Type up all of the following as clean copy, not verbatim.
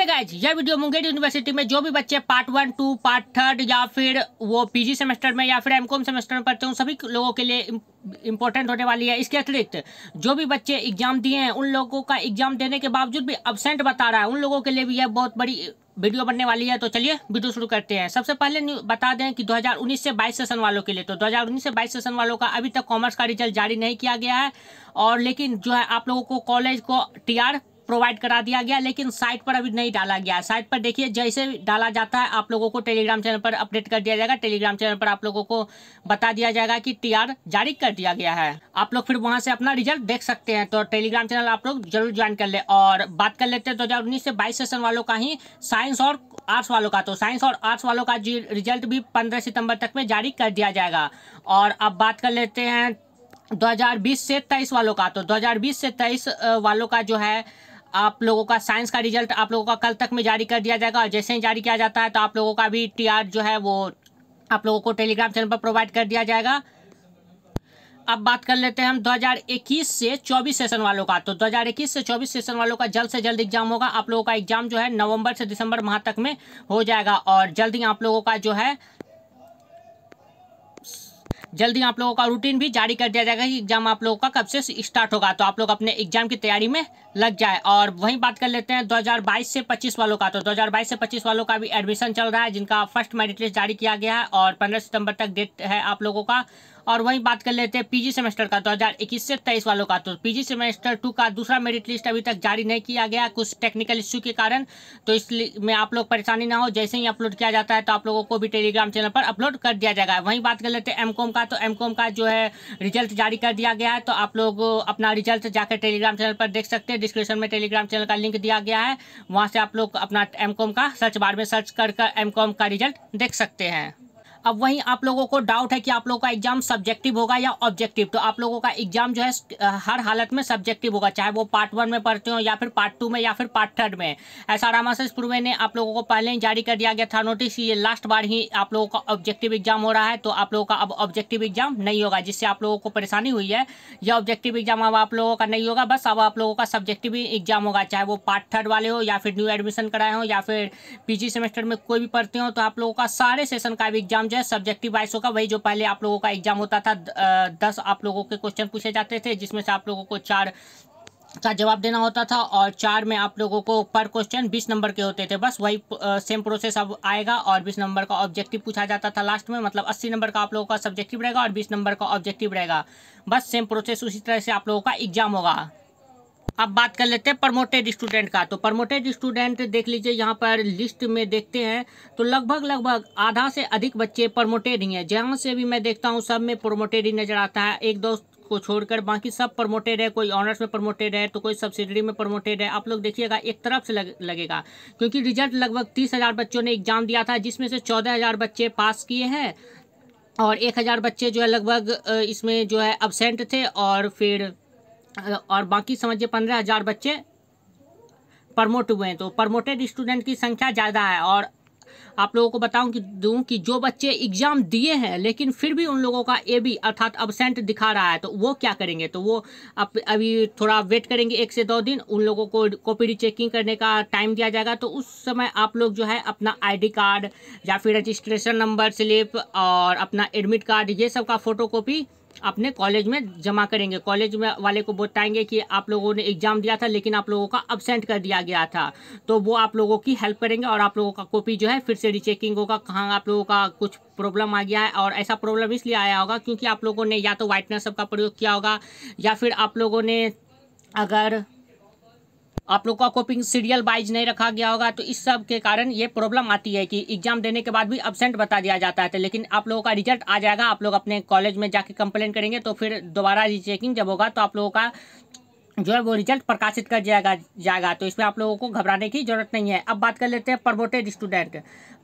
Guys, यह video Munger university में जो भी बच्चे पार्ट 1, 2, पार्ट 3 या फिर वो पीजी सेमेस्टर में या फिर एमकॉम सेमेस्टर में पढ़ते हैं, सभी लोगों के लिए इंपॉर्टेंट होने वाली है। इसके अतिरिक्त जो भी बच्चे एग्जाम दिए हैं, उन लोगों का एग्जाम देने के बावजूद भी अब्सेंट बता रहा है, उन लोगों के लिए भी यह बहुत बड़ी वीडियो बनने वाली है। तो चलिए वीडियो शुरू करते हैं। सबसे पहले बता दें कि 2019 से 22 सेशन वालों के लिए, तो 2019 से 22 सेशन वालों का अभी तक कॉमर्स का रिजल्ट जारी नहीं किया गया है, और लेकिन जो है आप लोगों को कॉलेज को टीआर प्रोवाइड करा दिया गया, लेकिन साइट पर अभी नहीं डाला गया। साइट पर देखिए, जैसे डाला जाता है आप लोगों को टेलीग्राम चैनल पर अपडेट कर दिया जाएगा। टेलीग्राम चैनल पर आप लोगों को बता दिया जाएगा कि टीआर जारी कर दिया गया है। आप लोग फिर वहां से अपना रिजल्ट देख सकते हैं। तो टेलीग्राम चैनल आप लोग जरूर ज्वाइन कर ले। और बात कर लेते हैं 2019 से 22 सेशन वालों का ही, साइंस और आर्ट्स वालों का। तो साइंस और आर्ट्स वालों का रिजल्ट भी 15 सितंबर तक में जारी कर दिया जाएगा। और अब बात कर लेते हैं 2020 से 23 वालों का। तो 2020 से 23 वालों का जो है आप लोगों का साइंस का रिजल्ट आप लोगों का कल तक में जारी कर दिया जाएगा। और जैसे ही जारी किया जाता है तो आप लोगों का भी टीआर जो है वो आप लोगों को टेलीग्राम चैनल पर प्रोवाइड कर दिया जाएगा। अब बात कर लेते हैं हम 2021 से 24 सेशन वालों का। तो 2021 से 24 सेशन वालों का जल्द से जल्द एग्जाम होगा। आप लोगों का एग्जाम जो है नवंबर से दिसंबर माह तक में हो जाएगा। और जल्द ही आप लोगों का जो है रूटीन भी जारी कर दिया जाएगा कि एग्जाम आप लोगों का कब से स्टार्ट होगा। तो आप लोग अपने एग्जाम की तैयारी में लग जाए। और वहीं बात कर लेते हैं 2022 से 25 वालों का। तो 2022 से 25 वालों का भी एडमिशन चल रहा है, जिनका फर्स्ट मेरिट लिस्ट जारी किया गया है और 15 सितंबर तक डेट है आप लोगों का। और वहीं बात कर लेते हैं पीजी सेमेस्टर का, 2021 से 23 वालों का। तो पीजी सेमेस्टर 2 का दूसरा मेरिट लिस्ट अभी तक जारी नहीं किया गया, कुछ टेक्निकल इश्यू के कारण। तो इसलिए में आप लोग परेशानी ना हो, जैसे ही अपलोड किया जाता है तो आप लोगों को भी टेलीग्राम चैनल पर अपलोड कर दिया जाएगा। वहीं बात कर लेते हैं एमकॉम का। तो एमकॉम का जो है रिजल्ट जारी कर दिया गया है। तो आप लोग अपना रिजल्ट जाकर टेलीग्राम चैनल पर देख सकते हैं। डिस्क्रिप्शन में टेलीग्राम चैनल का लिंक दिया गया है, वहाँ से आप लोग अपना एमकॉम का सर्च बार में सर्च कर एमकॉम का रिजल्ट देख सकते हैं। अब वहीं आप लोगों को डाउट है कि आप लोगों का एग्जाम सब्जेक्टिव होगा या ऑब्जेक्टिव। तो आप लोगों का एग्जाम जो है हर हालत में सब्जेक्टिव होगा, चाहे वो पार्ट 1 में पढ़ते हो या फिर पार्ट 2 में या फिर पार्ट 3 में। ऐसा रामाशस पूर्वे ने आप लोगों को पहले ही जारी कर दिया गया था नोटिस, ये लास्ट बार ही आप लोगों का ऑब्जेक्टिव एग्जाम हो रहा है। तो आप लोगों का अब ऑब्जेक्टिव एग्जाम नहीं होगा, जिससे आप लोगों को परेशानी हुई है। यह ऑब्जेक्टिव एग्जाम अब आप लोगों का नहीं होगा, बस अब आप लोगों का सब्जेक्टिव एग्जाम होगा, चाहे वो पार्ट 3 वाले हो या फिर न्यू एडमिशन कराए हो या फिर पीजी सेमेस्टर में कोई भी पढ़ते हो। तो आप लोगों का सारे सेशन का भी एग्जाम जो है सब्जेक्टिव वाइज होगा। वही जो पहले आप लोगों का एग्जाम होता था, 10 आप लोगों के क्वेश्चन पूछे जाते थे, जिसमें से आप लोगों को 4 का जवाब देना होता था, और 4 में आप लोगों को पर क्वेश्चन 20 नंबर के होते थे। बस वही सेम प्रोसेस अब आएगा, और 20 नंबर का ऑब्जेक्टिव पूछा जाता था लास्ट में। मतलब 80 नंबर का आप लोगों का सब्जेक्टिव रहेगा और 20 नंबर का ऑब्जेक्टिव रहेगा। बस सेम प्रोसेस उसी तरह से आप लोगों का एग्जाम होगा। अब बात कर लेते हैं प्रमोटेड स्टूडेंट का। तो प्रमोटेड स्टूडेंट देख लीजिए, यहाँ पर लिस्ट में देखते हैं तो लगभग आधा से अधिक बच्चे प्रमोटेड ही हैं। जहाँ से भी मैं देखता हूँ सब में प्रमोटेड ही नज़र आता है, एक दो को छोड़कर बाकी सब प्रमोटेड है। कोई ऑनर्स में प्रमोटेड है तो कोई सब्सिडरी में प्रमोटेड है। आप लोग देखिएगा एक तरफ से लगेगा, क्योंकि रिजल्ट लगभग 30,000 बच्चों ने एग्जाम दिया था, जिसमें से 14,000 बच्चे पास किए हैं और 1,000 बच्चे जो है लगभग इसमें जो है अब्सेंट थे, और बाकी समझिए 15,000 बच्चे प्रमोट हुए हैं। तो प्रमोटेड स्टूडेंट की संख्या ज़्यादा है। और आप लोगों को बताऊं कि जो बच्चे एग्ज़ाम दिए हैं लेकिन फिर भी उन लोगों का AB अर्थात अब्सेंट दिखा रहा है, तो वो क्या करेंगे? तो वो अभी थोड़ा वेट करेंगे 1 से 2 दिन, उन लोगों को कॉपी रीचेकिंग करने का टाइम दिया जाएगा। तो उस समय आप लोग जो है अपना ID कार्ड या फिर रजिस्ट्रेशन नंबर स्लिप और अपना एडमिट कार्ड, ये सब का फ़ोटोकॉपी अपने कॉलेज में जमा करेंगे। कॉलेज में वाले को बताएंगे कि आप लोगों ने एग्जाम दिया था लेकिन आप लोगों का अब्सेंट कर दिया गया था। तो वो आप लोगों की हेल्प करेंगे और आप लोगों का कॉपी जो है फिर से रीचेकिंग होगा, कहाँ आप लोगों का कुछ प्रॉब्लम आ गया है। और ऐसा प्रॉब्लम इसलिए आया होगा क्योंकि आप लोगों ने या तो व्हाइटनर सब का प्रयोग किया होगा, या फिर आप लोगों ने अगर आप लोग का कॉपिंग सीरियल वाइज नहीं रखा गया होगा। तो इस सब के कारण ये प्रॉब्लम आती है कि एग्जाम देने के बाद भी अब्सेंट बता दिया जाता है। लेकिन आप लोगों का रिजल्ट आ जाएगा, आप लोग अपने कॉलेज में जाके कंप्लेंट करेंगे, तो फिर दोबारा रीचेकिंग जब होगा तो आप लोगों का जो है वो रिजल्ट प्रकाशित कर जाएगा। तो इसमें आप लोगों को घबराने की जरूरत नहीं है। अब बात कर लेते हैं प्रमोटेड स्टूडेंट।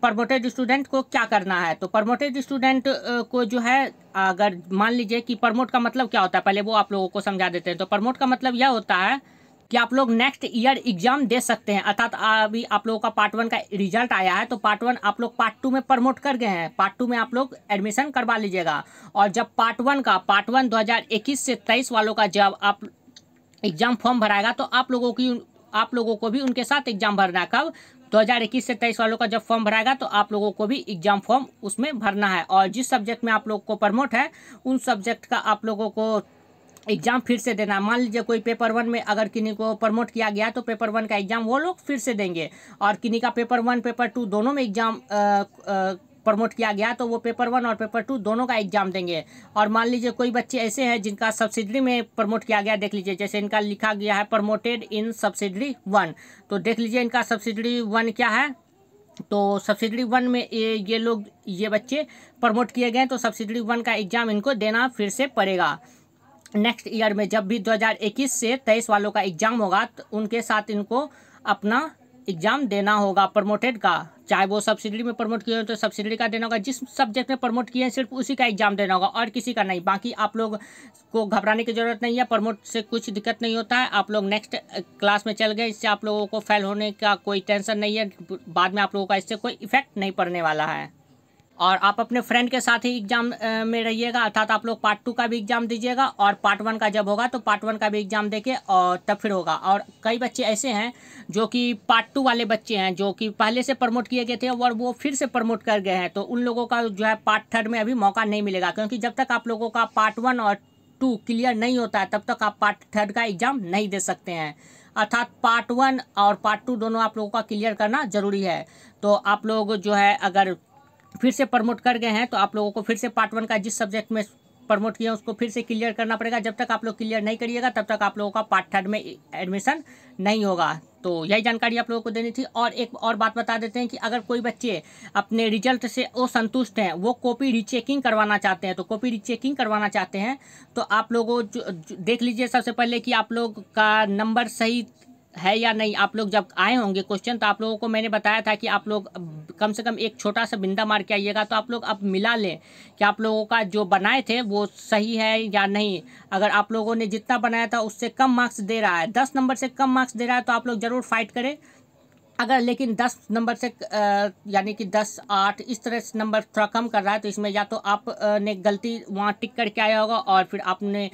प्रमोटेड स्टूडेंट को क्या करना है? तो प्रमोटेड स्टूडेंट को जो है, अगर मान लीजिए कि प्रमोट का मतलब क्या होता है, पहले वो आप लोगों को समझा देते हैं। तो प्रमोट का मतलब यह होता है कि आप लोग नेक्स्ट ईयर एग्जाम दे सकते हैं। अर्थात अभी आप लोगों का पार्ट 1 का रिजल्ट आया है, तो पार्ट 1 आप लोग पार्ट 2 में प्रमोट कर गए हैं, पार्ट 2 में आप लोग एडमिशन करवा लीजिएगा। और जब पार्ट 1 2021 से 23 वालों का जब आप एग्जाम फॉर्म भराएगा, तो आप लोगों की आप लोगों को भी उनके साथ एग्जाम भरना है। कब? 2021 से 23 वालों का जब फॉर्म भराएगा तो आप लोगों को भी एग्जाम फॉर्म उसमें भरना है। और जिस सब्जेक्ट में आप लोग को प्रमोट है उन सब्जेक्ट का आप लोगों को एग्जाम फिर से देना। मान लीजिए कोई पेपर 1 में अगर किन्हीं को प्रमोट किया गया तो पेपर 1 का एग्जाम वो लोग फिर से देंगे, और किन्हीं का पेपर 1 पेपर 2 दोनों में एग्जाम प्रमोट किया गया तो वो पेपर 1 और पेपर 2 दोनों का एग्जाम देंगे। और मान लीजिए कोई बच्चे ऐसे हैं जिनका सब्सिडरी में प्रमोट किया गया, देख लीजिए जैसे इनका लिखा गया है प्रमोटेड इन सब्सिडरी 1, तो देख लीजिए इनका सब्सिडरी 1 क्या है। तो सब्सिडरी 1 में ये लोग ये बच्चे प्रमोट किए गए तो सब्सिडरी 1 का एग्जाम इनको देना फिर से पड़ेगा। नेक्स्ट ईयर में जब भी 2021 से 23 वालों का एग्जाम होगा तो उनके साथ इनको अपना एग्जाम देना होगा प्रमोटेड का। चाहे वो सब्सिडरी में प्रमोट किए हो तो सब्सिडरी का देना होगा, जिस सब्जेक्ट में प्रमोट किए हैं सिर्फ उसी का एग्जाम देना होगा और किसी का नहीं। बाकी आप लोग को घबराने की जरूरत नहीं है, प्रमोट से कुछ दिक्कत नहीं होता है। आप लोग नेक्स्ट क्लास में चल गए, इससे आप लोगों को फेल होने का कोई टेंशन नहीं है, बाद में आप लोगों का इससे कोई इफेक्ट नहीं पड़ने वाला है। और आप अपने फ्रेंड के साथ ही एग्जाम में रहिएगा, अर्थात आप लोग पार्ट 2 का भी एग्जाम दीजिएगा और पार्ट 1 का जब होगा तो पार्ट 1 का भी एग्जाम देके और तब फिर होगा। और कई बच्चे ऐसे हैं जो कि पार्ट 2 वाले बच्चे हैं जो कि पहले से प्रमोट किए गए थे और वो फिर से प्रमोट कर गए हैं, तो उन लोगों का जो है पार्ट 3 में अभी मौका नहीं मिलेगा, क्योंकि जब तक आप लोगों का पार्ट 1 और 2 क्लियर नहीं होता है तब तक आप पार्ट 3 का एग्जाम नहीं दे सकते हैं। अर्थात पार्ट 1 और पार्ट 2 दोनों आप लोगों का क्लियर करना जरूरी है। तो आप लोग जो है अगर फिर से प्रमोट कर गए हैं तो आप लोगों को फिर से पार्ट 1 का जिस सब्जेक्ट में प्रमोट किया उसको फिर से क्लियर करना पड़ेगा। जब तक आप लोग क्लियर नहीं करिएगा तब तक आप लोगों का पार्ट 3 में एडमिशन नहीं होगा। तो यही जानकारी आप लोगों को देनी थी। और एक और बात बता देते हैं कि अगर कोई बच्चे अपने रिजल्ट से असंतुष्ट हैं, वो कॉपी रीचेकिंग करवाना चाहते हैं, तो कॉपी रीचेकिंग करवाना चाहते हैं तो आप लोगों देख लीजिए सबसे पहले कि आप लोग का नंबर सही है या नहीं। आप लोग जब आए होंगे क्वेश्चन तो आप लोगों को मैंने बताया था कि आप लोग कम से कम एक छोटा सा बिंदा मार के आइएगा, तो आप लोग अब मिला लें कि आप लोगों का जो बनाए थे वो सही है या नहीं। अगर आप लोगों ने जितना बनाया था उससे कम मार्क्स दे रहा है, 10 नंबर से कम मार्क्स दे रहा है तो आप लोग ज़रूर फाइट करें। अगर लेकिन 10 नंबर से यानी कि 10, 8 इस तरह से नंबर थोड़ा कम कर रहा है तो इसमें या तो आप ने गलती वहाँ टिक करके आया होगा और फिर आपने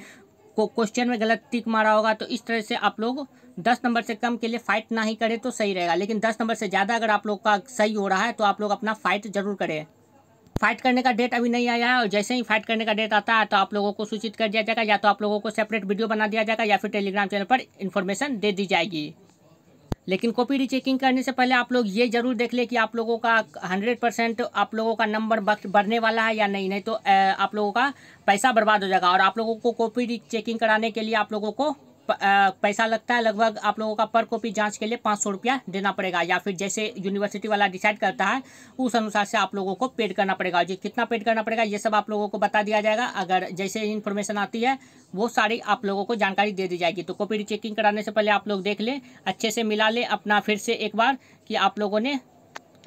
को क्वेश्चन में गलत टिक मारा होगा। तो इस तरह से आप लोग 10 नंबर से कम के लिए फाइट ना ही करें तो सही रहेगा, लेकिन 10 नंबर से ज़्यादा अगर आप लोग का सही हो रहा है तो आप लोग अपना फाइट जरूर करें। फाइट करने का डेट अभी नहीं आया है और जैसे ही फाइट करने का डेट आता है तो आप लोगों को सूचित कर दिया जाएगा, या तो आप लोगों को सेपरेट वीडियो बना दिया जाएगा या फिर टेलीग्राम चैनल पर इन्फॉर्मेशन दे दी जाएगी। लेकिन कॉपी रीचेकिंग करने से पहले आप लोग ये जरूर देख लें कि आप लोगों का 100% आप लोगों का नंबर बढ़ने वाला है या नहीं, नहीं तो आप लोगों का पैसा बर्बाद हो जाएगा। और आप लोगों को कॉपी रीचेकिंग कराने के लिए आप लोगों को पैसा लगता है, लगभग आप लोगों का पर कॉपी जांच के लिए 500 रुपया देना पड़ेगा, या फिर जैसे यूनिवर्सिटी वाला डिसाइड करता है उस अनुसार से आप लोगों को पेड करना पड़ेगा। जी कितना पेड करना पड़ेगा ये सब आप लोगों को बता दिया जाएगा, अगर जैसे इन्फॉर्मेशन आती है वो सारी आप लोगों को जानकारी दे दी जाएगी। तो कॉपी रीचेकिंग कराने से पहले आप लोग देख लें, अच्छे से मिला लें अपना फिर से एक बार कि आप लोगों ने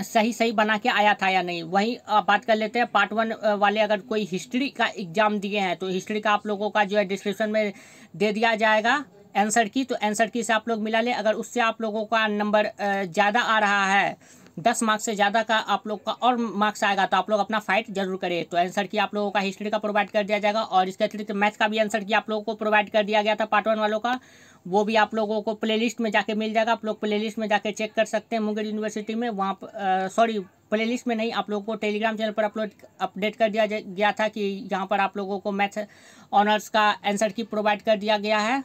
सही बना के आया था या नहीं। वहीं बात कर लेते हैं पार्ट 1 वाले, अगर कोई हिस्ट्री का एग्जाम दिए हैं तो हिस्ट्री का आप लोगों का जो है डिस्क्रिप्शन में दे दिया जाएगा आंसर की, तो आंसर की से आप लोग मिला लें। अगर उससे आप लोगों का नंबर ज़्यादा आ रहा है, 10 मार्क्स से ज़्यादा का आप लोग का और मार्क्स आएगा तो आप लोग अपना फाइट जरूर करें। तो आंसर की आप लोगों का हिस्ट्री का प्रोवाइड कर दिया जाएगा और इसके अतिरिक्त मैथ का भी आंसर की आप लोगों को प्रोवाइड कर दिया गया था पार्ट 1 वालों का, वो भी आप लोगों को प्लेलिस्ट में जाके मिल जाएगा। आप लोग प्लेलिस्ट में जाके चेक कर सकते हैं मुंगेर यूनिवर्सिटी में, वहाँ प्लेलिस्ट में नहीं, आप लोगों को टेलीग्राम चैनल पर अपडेट कर दिया गया था कि यहाँ पर आप लोगों को मैथ ऑनर्स का आंसर की प्रोवाइड कर दिया गया है।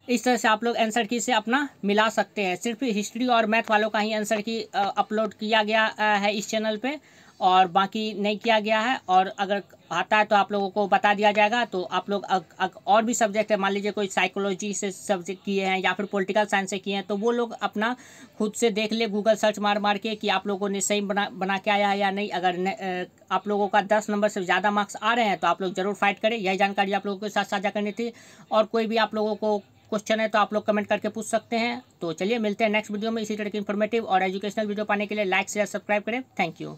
इस तरह से आप लोग आंसर की से अपना मिला सकते हैं। सिर्फ हिस्ट्री और मैथ वालों का ही आंसर की अपलोड किया गया है इस चैनल पे, और बाकी नहीं किया गया है। और अगर आता है तो आप लोगों को बता दिया जाएगा। तो आप लोग और भी सब्जेक्ट है, मान लीजिए कोई साइकोलॉजी से सब्जेक्ट किए हैं या फिर पॉलिटिकल साइंस से किए हैं, तो वो लोग अपना खुद से देख ले गूगल सर्च मार के कि आप लोगों ने सही बना के आया है या नहीं। अगर आप लोगों का 10 नंबर से ज़्यादा मार्क्स आ रहे हैं तो आप लोग ज़रूर फाइट करें। यही जानकारी आप लोगों के साथ साझा करनी थी। और कोई भी आप लोगों को क्वेश्चन है तो आप लोग कमेंट करके पूछ सकते हैं। तो चलिए मिलते हैं नेक्स्ट वीडियो में इसी तरह की इन्फॉर्मेटिव और एजुकेशनल वीडियो पाने के लिए लाइक शेयर सब्सक्राइब करें। Thank you.